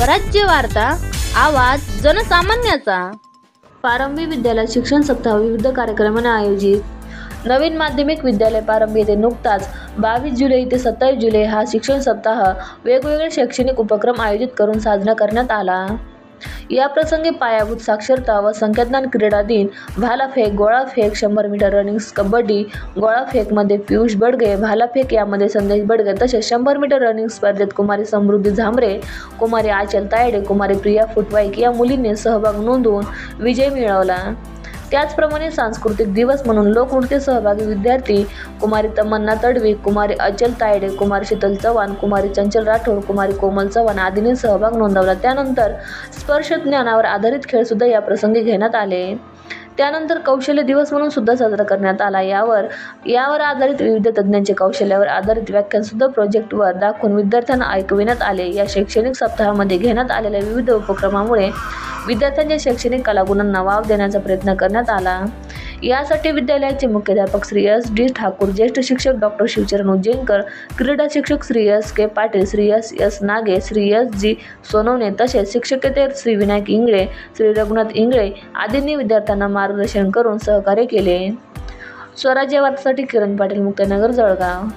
स्वराज्य वार्ता, आवाज जनसामान्याचा। प्रारंभी विद्यालय शिक्षण सप्ताह विविध कार्यक्रमांनी आयोजित। नवीन माध्यमिक विद्यालय प्रारंभी येथे नुकताच 22 जुलै ते 27 जुलै हा शिक्षण सप्ताह वेगवेगळे शैक्षणिक उपक्रम आयोजित करून साजरा करण्यात आला। या प्रसंगी पायाभूत साक्षरता व संख्याज्ञान, क्रीडा दिन, भालाफेक, गोळाफेक, 100 मीटर रनिंग, कबड्डी, गोळाफेक मध्ये पियुष बडगे, भालाफेक यामध्ये संदेश बडगे तसेच 100 मीटर रनिंग स्पर्धेत कुमारी समृद्धी झांबरे, कुमारी आचल तायडे, कुमारी प्रिया फुटवाईक या मुलींनी सहभाग नोंदवून विजय मिळवला। त्याचप्रमाणे सांस्कृतिक दिवस म्हणून लोकनृत्य सहभागी विद्यार्थी कुमारी तमन्ना तडवी, कुमारी अचल तायडे, कुमारी शीतल चव्हाण, कुमारी चंचल राठोड, कुमारी कोमल चव्हाण आदींनी सहभाग नोंदवला। त्यानंतर स्पर्श ज्ञानावर आधारित खेळ सुद्धा या प्रसंगी घेण्यात आले। त्यानंतर कौशल्य दिवस म्हणून सुद्धा साजरा करण्यात आला। यावर आधारित विविध तज्ञांचे कौशल्यावर आधारित व्याख्यान सुद्धा प्रोजेक्टवर दाखवून विद्यार्थ्यांना ऐकविण्यात आले। या शैक्षणिक सप्ताहामध्ये घेण्यात आलेल्या विविध उपक्रमामुळे विद्यार्थ्यांच्या शैक्षणिक कलागुणांना वाव देण्याचा प्रयत्न करण्यात आला। यासाठी विद्यालयाचे मुख्याध्यापक श्री एस डी ठाकूर, ज्येष्ठ शिक्षक डॉक्टर शिवचरण उज्जैनकर, क्रीडा शिक्षक Shri S K Patil, Shri S S Nage, Shri S G Sonawane तसेच शिक्षकेतर श्री विनायक इंगळे, श्री रघुनाथ इंगळे आदींनी विद्यार्थ्यांना मार्गदर्शन करून सहकार्य केले। स्वराज्य वार्तासाठी किरण पाटील, मुक्ताईनगर, जळगाव।